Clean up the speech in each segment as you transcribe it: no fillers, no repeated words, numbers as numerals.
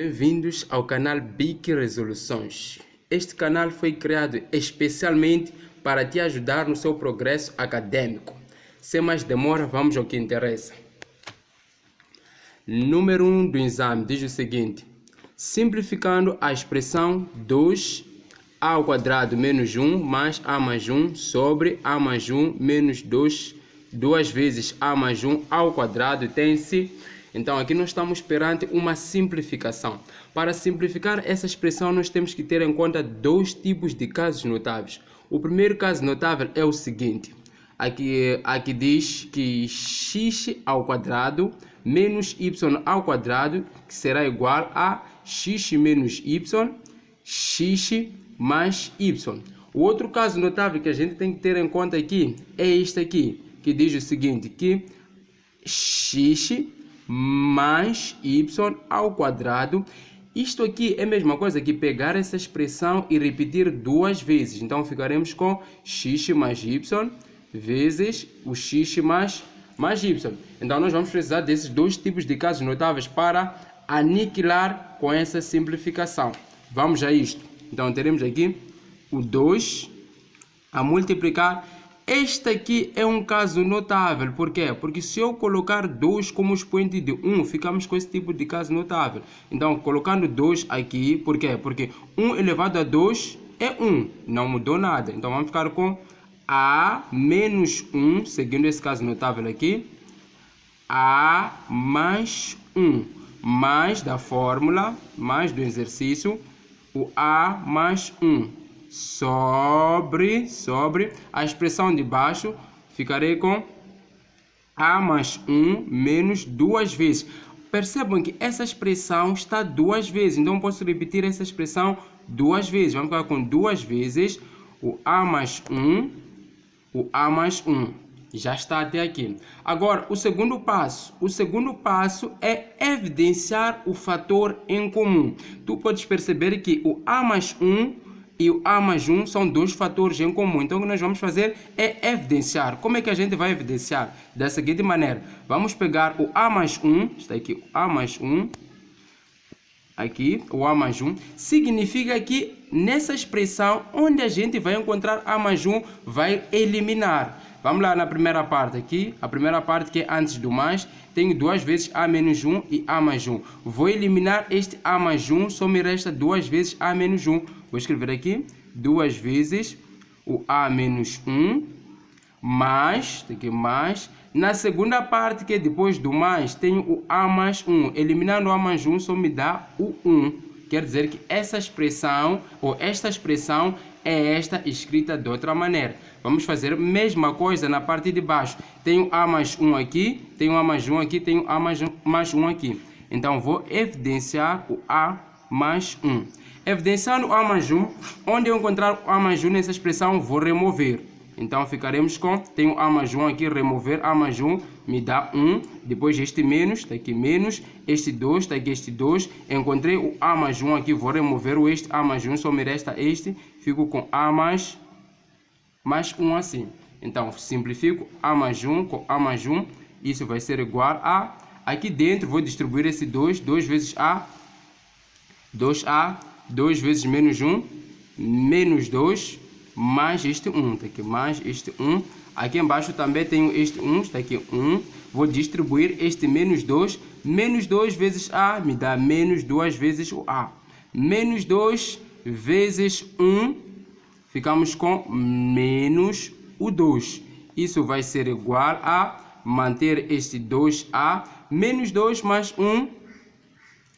Bem-vindos ao canal BIC Resoluções. Este canal foi criado especialmente para te ajudar no seu progresso acadêmico. Sem mais demora, vamos ao que interessa. Número 1 do exame diz o seguinte: simplificando a expressão 2a² menos 1 mais a mais 1 sobre a mais 1 menos 2, duas vezes a mais 1 ao quadrado tem-se. Então, aqui nós estamos perante uma simplificação. Para simplificar essa expressão, nós temos que ter em conta dois tipos de casos notáveis. O primeiro caso notável é o seguinte. Aqui diz que x² menos y², que será igual a x menos y, x mais y. O outro caso notável que a gente tem que ter em conta aqui é este aqui, que diz o seguinte, que x mais y². Isto aqui é a mesma coisa que pegar essa expressão e repetir duas vezes. Então, ficaremos com x mais y vezes o x mais y. Então, nós vamos precisar desses dois tipos de casos notáveis para aniquilar com essa simplificação. Vamos a isto. Então, teremos aqui o 2 a multiplicar. Este aqui é um caso notável. Por quê? Porque se eu colocar 2 como expoente de 1, ficamos com esse tipo de caso notável. Então, colocando 2 aqui, por quê? Porque 1 elevado a 2 é 1. Não mudou nada. Então, vamos ficar com a menos 1, seguindo esse caso notável aqui. A mais 1, mais da fórmula, mais do exercício, o a mais 1. Sobre a expressão de baixo, ficarei com a mais 1 menos duas vezes. Percebam que essa expressão está duas vezes, então posso repetir essa expressão duas vezes. Vamos ficar com duas vezes o a mais 1, o a mais 1. Já está até aqui. Agora, o segundo passo é evidenciar o fator em comum. Tu podes perceber que o a mais 1 e o a mais 1 são dois fatores em comum. Então, o que nós vamos fazer é evidenciar. Como é que a gente vai evidenciar? Da seguinte maneira. Vamos pegar o a mais 1. Está aqui o a mais 1. Aqui, o a mais 1. Significa que nessa expressão, onde a gente vai encontrar a mais 1, vai eliminar. Vamos lá na primeira parte aqui. A primeira parte que é antes do mais. Tenho duas vezes a menos 1 e a mais 1. Vou eliminar este a mais 1. Só me resta duas vezes a menos 1. Vou escrever aqui. Duas vezes o a menos 1. Mais. Aqui mais. Na segunda parte que é depois do mais. Tenho o a mais 1. Eliminando o a mais 1 só me dá o 1. Quer dizer que essa expressão ou esta expressão é esta escrita de outra maneira. Vamos fazer a mesma coisa na parte de baixo. Tenho a mais 1 aqui, tenho a mais 1 aqui, tenho a mais 1 aqui. Então, vou evidenciar o a mais 1. Evidenciando o a mais 1, onde eu encontrar o a mais 1 nessa expressão, vou remover. Então, ficaremos com, tenho a mais 1 aqui, remover a mais 1, me dá 1. Depois este menos, está aqui menos. Este 2, está aqui este 2. Encontrei o a mais 1 aqui, vou remover o este a mais 1, só me resta este. Fico com a mais 1 assim. Então, simplifico a mais 1 com a mais 1. Isso vai ser igual a... Aqui dentro, vou distribuir esse 2. 2 vezes a. 2a. 2 vezes menos 1. Menos 2. Mais este 1. Está aqui mais este 1. Aqui embaixo também tenho este 1. Está aqui 1. Vou distribuir este menos 2. Menos 2 vezes a me dá menos 2 vezes o a. Menos 2 vezes 1. Ficamos com menos o 2. Isso vai ser igual a manter este 2a. Menos 2 mais 1.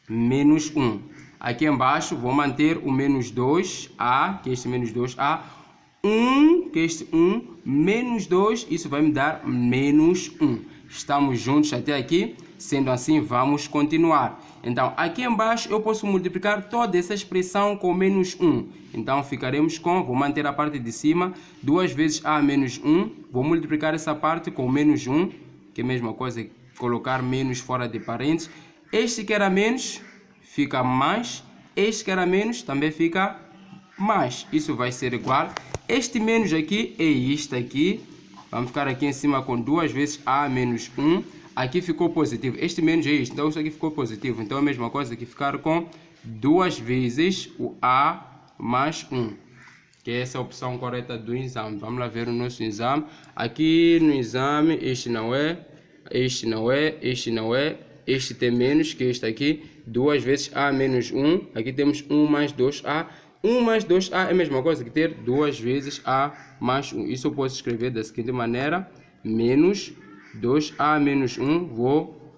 Menos 1. Aqui embaixo vou manter o menos 2a, que é este menos 2a. 1, que é este 1. Menos 2, isso vai me dar menos 1. Estamos juntos até aqui. Sendo assim, vamos continuar. Então, aqui embaixo eu posso multiplicar toda essa expressão com menos 1. Então, ficaremos com, vou manter a parte de cima, 2 vezes a menos 1. Vou multiplicar essa parte com menos 1, que é a mesma coisa que colocar menos fora de parênteses. Este que era menos, fica mais. Este que era menos, também fica mais. Isso vai ser igual. Este menos aqui é este aqui. Vamos ficar aqui em cima com 2 vezes a menos 1. aqui ficou positivo. Este menos é isto, então isso aqui ficou positivo. Então é a mesma coisa que ficar com 2 vezes o A mais 1. Que essa é a opção correta do exame. Vamos lá ver o nosso exame. Aqui no exame, este não é, este não é, este não é, este tem menos que este aqui. 2 vezes A menos 1. Aqui temos 1 mais 2A. 1 mais 2A é a mesma coisa que ter 2 vezes A mais 1. Isso eu posso escrever da seguinte maneira. Menos 2A menos 1. Vou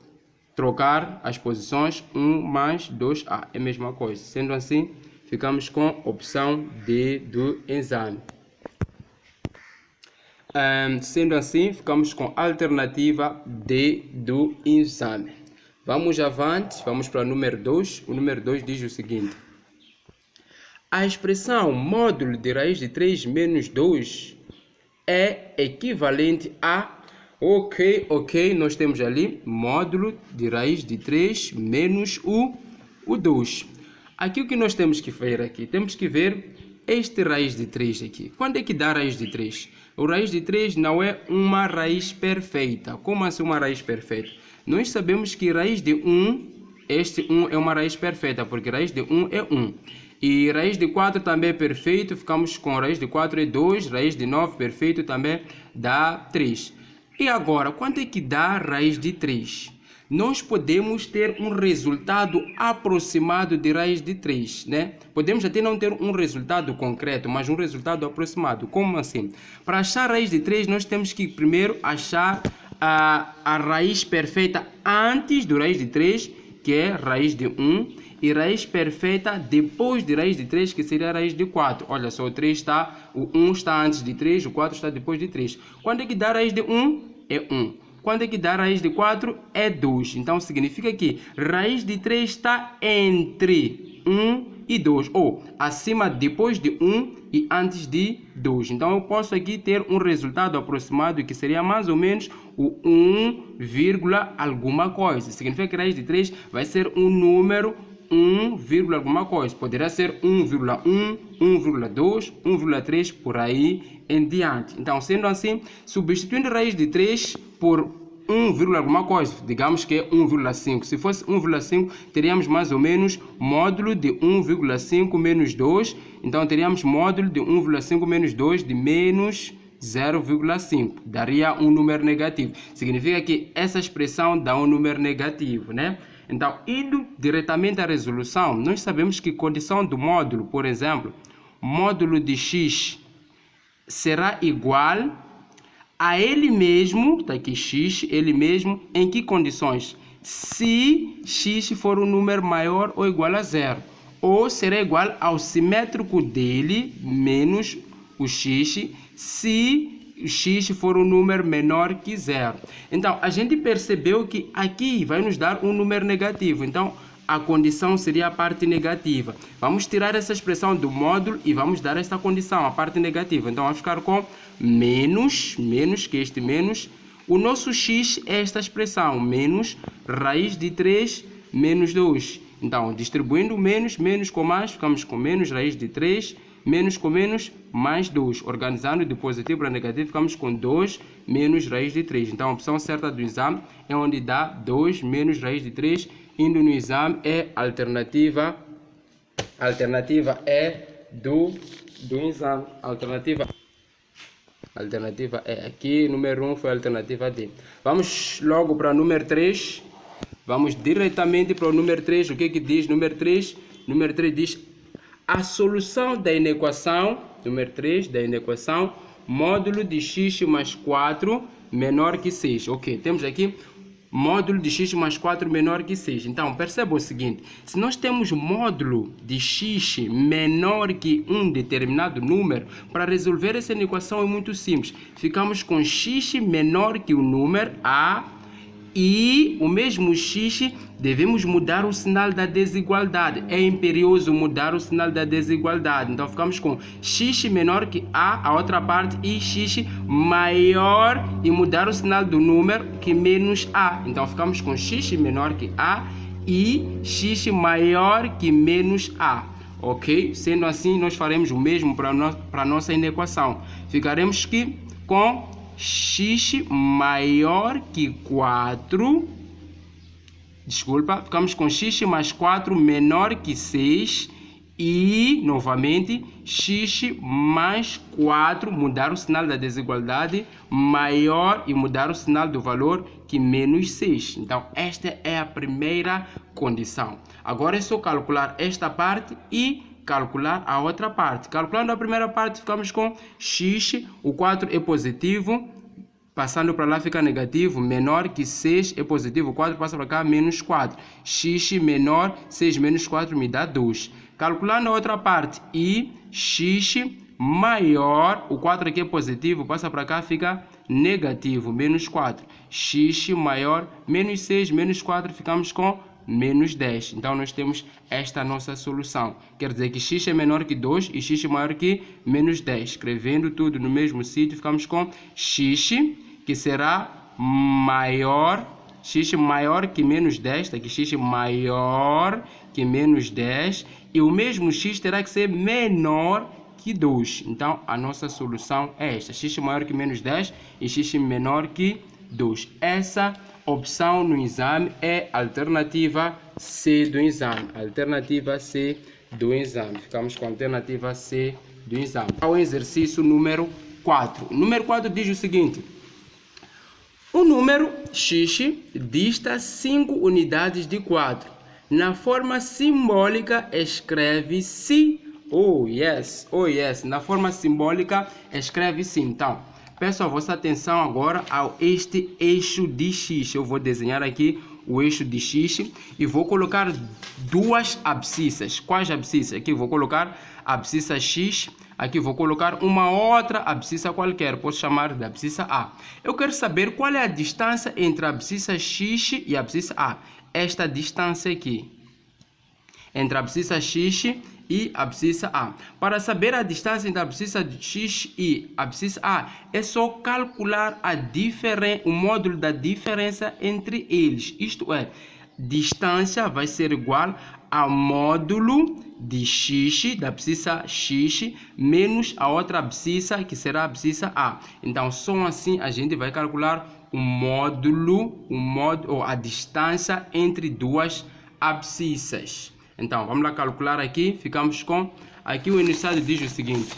trocar as posições. 1 mais 2A é a mesma coisa. Sendo assim, ficamos com a opção D do exame. Sendo assim, ficamos com a alternativa D do exame. Vamos avante, vamos para o número 2. O número 2 diz o seguinte. A expressão módulo de raiz de 3 menos 2 é equivalente a... Ok, nós temos ali módulo de raiz de 3 menos o 2. Aqui o que nós temos que ver aqui? Temos que ver este raiz de 3 aqui. Quando é que dá raiz de 3? O raiz de 3 não é uma raiz perfeita. Como assim uma raiz perfeita? Nós sabemos que raiz de 1, este 1 é uma raiz perfeita, porque raiz de 1 é 1. E raiz de 4 também é perfeito, ficamos com raiz de 4 é 2, raiz de 9 perfeito também dá 3. E agora, quanto é que dá raiz de 3? Nós podemos ter um resultado aproximado de raiz de 3, né? Podemos até não ter um resultado concreto, mas um resultado aproximado. Como assim? Para achar raiz de 3, nós temos que primeiro achar a raiz perfeita antes do raiz de 3, que é raiz de 1, e raiz perfeita depois de raiz de 3, que seria a raiz de 4. Olha só, o 1 está antes de 3, o 4 está depois de 3. Quando é que dá raiz de 1? É 1. Quando é que dá raiz de 4? É 2. Então significa que raiz de 3 está entre 1 e 2. Ou acima, depois de 1 e antes de 2. Então eu posso aqui ter um resultado aproximado que seria mais ou menos o 1, alguma coisa. Significa que raiz de 3 vai ser um número 1, alguma coisa. Poderá ser 1,1, 1,2, 1,3, por aí em diante. Então, sendo assim, substituindo raiz de 3 por 1, alguma coisa, digamos que é 1,5. Se fosse 1,5, teríamos mais ou menos módulo de 1,5 menos 2. Então, teríamos módulo de 1,5 menos 2 de menos 0,5. Daria um número negativo. Significa que essa expressão dá um número negativo, né? Então, indo diretamente à resolução, nós sabemos que condição do módulo, por exemplo, módulo de x será igual a ele mesmo, está aqui x, ele mesmo, em que condições? Se x for um número maior ou igual a 0, ou será igual ao simétrico dele, menos o x, se x for um número menor que 0. Então, a gente percebeu que aqui vai nos dar um número negativo. Então, a condição seria a parte negativa. Vamos tirar essa expressão do módulo e vamos dar esta condição, a parte negativa. Então, vamos ficar com menos, que este menos. O nosso x é esta expressão, menos raiz de 3 menos 2. Então, distribuindo menos com mais, ficamos com menos raiz de 3, menos com menos, mais 2. Organizando de positivo para negativo, ficamos com 2 menos raiz de 3. Então, a opção certa do exame é onde dá 2 menos raiz de 3. Indo no exame é a alternativa é do exame. Alternativa é aqui, número 1 foi a alternativa D. Vamos logo para o número 3. Vamos diretamente para o número 3. O que diz número 3? Número 3 diz a solução da inequação, número 3, da inequação, módulo de x mais 4 menor que 6. Ok, temos aqui módulo de x mais 4 menor que 6. Então, perceba o seguinte, se nós temos módulo de x menor que um determinado número, para resolver essa equação é muito simples. Ficamos com x menor que o número a, e o mesmo x devemos mudar o sinal da desigualdade. É imperioso mudar o sinal da desigualdade. Então ficamos com x menor que a outra parte, e x maior e mudar o sinal do número que menos a. Então ficamos com x menor que a e x maior que menos a. Ok? Sendo assim, nós faremos o mesmo para a nossa inequação. Ficaremos com x maior que 4. Desculpa, ficamos com x mais 4 menor que 6 e, novamente, x mais 4, mudar o sinal da desigualdade, maior e mudar o sinal do valor que menos 6. Então, esta é a primeira condição. Agora é só calcular esta parte e calcular a outra parte. Calculando a primeira parte, ficamos com x, o 4 é positivo, passando para lá fica negativo, menor que 6 é positivo, 4 passa para cá, menos 4. X menor, 6 menos 4 me dá 2. Calculando a outra parte, e x maior, o 4 aqui é positivo, passa para cá, fica negativo, menos 4. X maior, menos 6, menos 4, ficamos com menos 10. Então, nós temos esta nossa solução. Quer dizer que x é menor que 2 e x é maior que menos 10. Escrevendo tudo no mesmo sítio, ficamos com x, que será maior, x maior que menos 10, está aqui x maior que menos 10, e o mesmo x terá que ser menor que 2. Então, a nossa solução é esta, x maior que menos 10 e x menor que 2. Essa opção no exame é a alternativa C do exame. Alternativa C do exame. Ficamos com a alternativa C do exame. Ao exercício número 4. O número 4 diz o seguinte: o número x dista 5 unidades de 4. Na forma simbólica, escreve-se. Oh yes, oh yes. Na forma simbólica, escreve-se. Então, peço a vossa atenção agora ao este eixo de x. Eu vou desenhar aqui o eixo de x e vou colocar duas abscissas. Quais abscissas? Aqui vou colocar a abscissa x. Aqui vou colocar uma outra abscissa qualquer, posso chamar de abscissa A. Eu quero saber qual é a distância entre a abscissa x e a abscissa A. Esta distância aqui, entre a abscissa x e a abscissa A. Para saber a distância entre a abscissa x e a abscissa A, é só calcular o módulo da diferença entre eles. Isto é, distância vai ser igual ao módulo de x, da abscissa x, menos a outra abscissa, que será a abscissa A. Então, só assim a gente vai calcular o módulo, ou a distância entre duas abscissas. Então, vamos lá calcular aqui. Ficamos com... Aqui o enunciado diz o seguinte.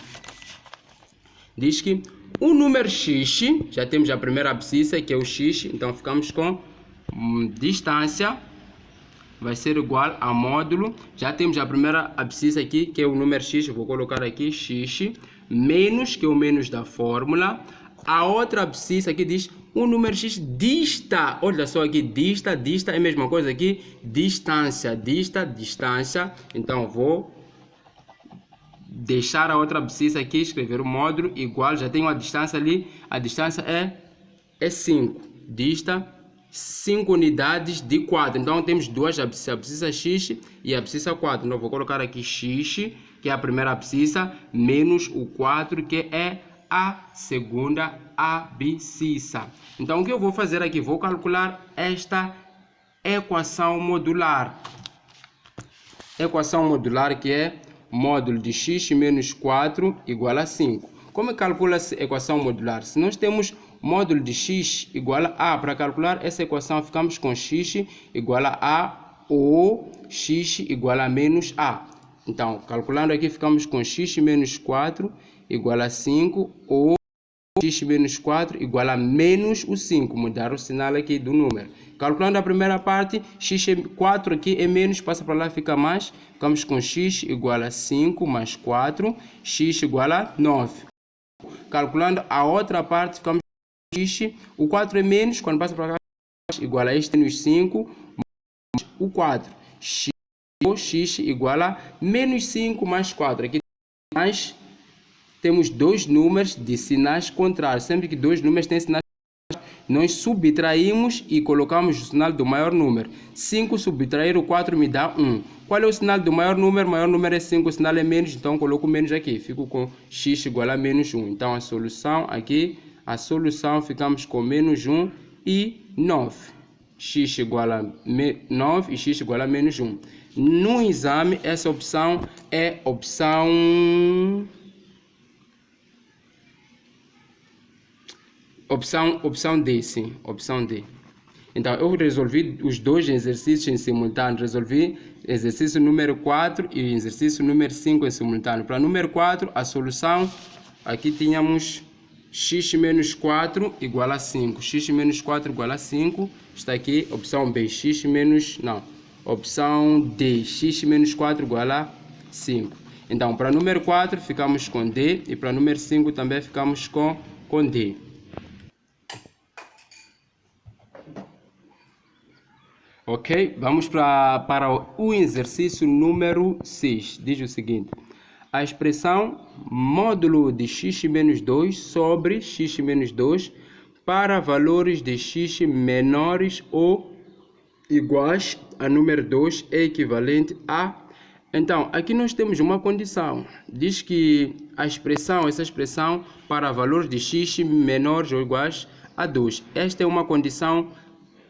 Diz que o número x, já temos a primeira abscissa, que é o x. Então, ficamos com distância vai ser igual a módulo. Já temos a primeira abscissa aqui, que é o número x. Eu vou colocar aqui x, menos, que é o menos da fórmula. A outra abscissa aqui diz o número x dista. Olha só aqui, dista é a mesma coisa aqui. Distância, distância. Então, vou deixar a outra abscissa aqui, escrever o módulo igual. Já tenho a distância ali. A distância é 5. Dista 5 unidades de 4. Então, temos duas abscissas, a abscissa x e a abscissa 4. Então, vou colocar aqui x, que é a primeira abscissa, menos o 4, que é a segunda abscissa. Então, o que eu vou fazer aqui? Vou calcular esta equação modular. Equação modular, que é módulo de x menos 4 igual a 5. Como calcula-se a equação modular? Se nós temos módulo de x igual a A, para calcular essa equação, ficamos com x igual a A ou x igual a menos A. Então, calculando aqui, ficamos com x menos 4 igual a 5 ou x menos 4 igual a menos o 5. Mudar o sinal aqui do número. Calculando a primeira parte, x4 aqui é menos, passa para lá, fica mais. Ficamos com x igual a 5 mais 4, x igual a 9. Calculando a outra parte, ficamos com x, o 4 é menos, quando passa para cá, igual a este menos 5, mais o 4. X igual a menos 5 mais 4. Aqui temos dois números de sinais contrários. Sempre que dois números têm sinais contrários, nós subtraímos e colocamos o sinal do maior número. 5 subtrair o 4 me dá 1. Qual é o sinal do maior número? O maior número é 5, o sinal é menos, então coloco menos aqui. Fico com x igual a menos 1. Então, a solução aqui, ficamos com menos 1 e 9. X igual a 9 e x igual a menos 1. No exame, essa opção é opção Opção D, sim. Opção D. Então, eu resolvi os dois exercícios em simultâneo. Resolvi exercício número 4 e exercício número 5 em simultâneo. Para número 4, a solução, aqui tínhamos x menos 4 igual a 5. X menos 4 igual a 5. Está aqui, opção B. Opção D. X menos 4 igual a 5. Então, para número 4, ficamos com D. E para número 5 também ficamos com D. Ok, vamos para o exercício número 6. Diz o seguinte: a expressão módulo de x menos 2 sobre x menos 2 para valores de x menores ou iguais a número 2 é equivalente a... Então, aqui nós temos uma condição. Diz que essa expressão para valores de x menores ou iguais a 2. Esta é uma condição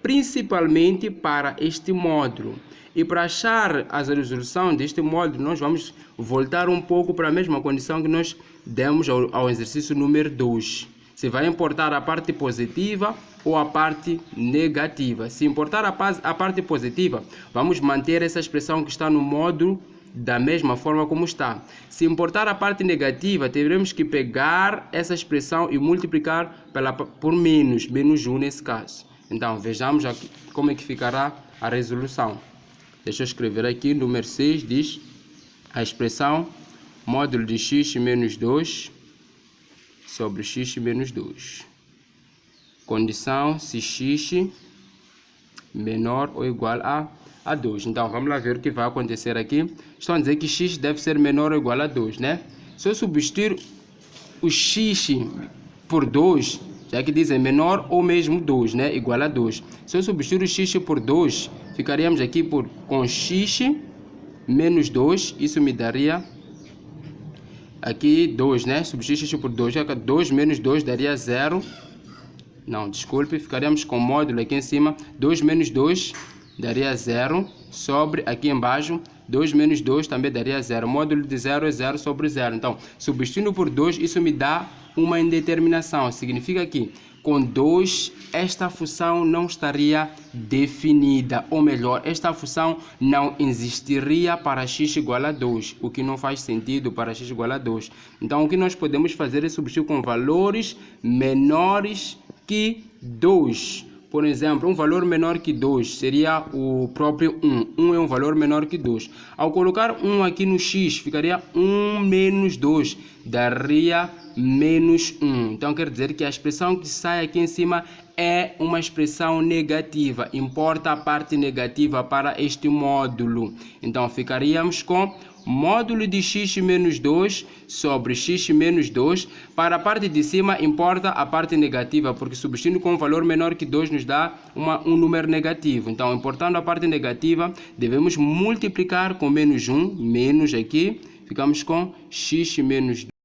principalmente para este módulo. E para achar a resolução deste módulo, nós vamos voltar um pouco para a mesma condição que nós demos ao exercício número 2. Se vai importar a parte positiva ou a parte negativa. Se importar a parte positiva, vamos manter essa expressão que está no módulo da mesma forma como está. Se importar a parte negativa, teremos que pegar essa expressão e multiplicar por menos 1 nesse caso. Então, vejamos aqui como é que ficará a resolução. Deixa eu escrever aqui, número 6 diz a expressão módulo de x menos 2 sobre x menos 2. Condição se x menor ou igual a 2. Então, vamos lá ver o que vai acontecer aqui. Estão a dizer que x deve ser menor ou igual a 2, né? Se eu substituir o x por 2, já que dizem menor ou mesmo 2, né? Igual a 2. Se eu substituir o x por 2, ficaríamos aqui com x menos 2. Isso me daria aqui 2, né? Substituir x por 2, já que 2 menos 2 daria 0. Não, desculpe, ficaríamos com módulo aqui em cima. 2 menos 2 daria 0 sobre aqui embaixo. 2 menos 2 também daria 0. Módulo de 0 é 0 sobre 0. Então, substituindo por 2, isso me dá uma indeterminação. Significa que com 2, esta função não estaria definida. Ou melhor, esta função não existiria para x igual a 2. O que não faz sentido para x igual a 2. Então, o que nós podemos fazer é substituir com valores menores que 2. Por exemplo, um valor menor que 2 seria o próprio 1. 1 é um valor menor que 2. Ao colocar 1 aqui no x, ficaria 1 menos 2. Daria menos 1. Então, quer dizer que a expressão que sai aqui em cima é uma expressão negativa. Importa a parte negativa para este módulo. Então, ficaríamos com módulo de x menos 2 sobre x menos 2. Para a parte de cima, importa a parte negativa, porque substituindo com um valor menor que 2 nos dá um número negativo. Então, importando a parte negativa, devemos multiplicar com menos 1, menos aqui, ficamos com x menos 2.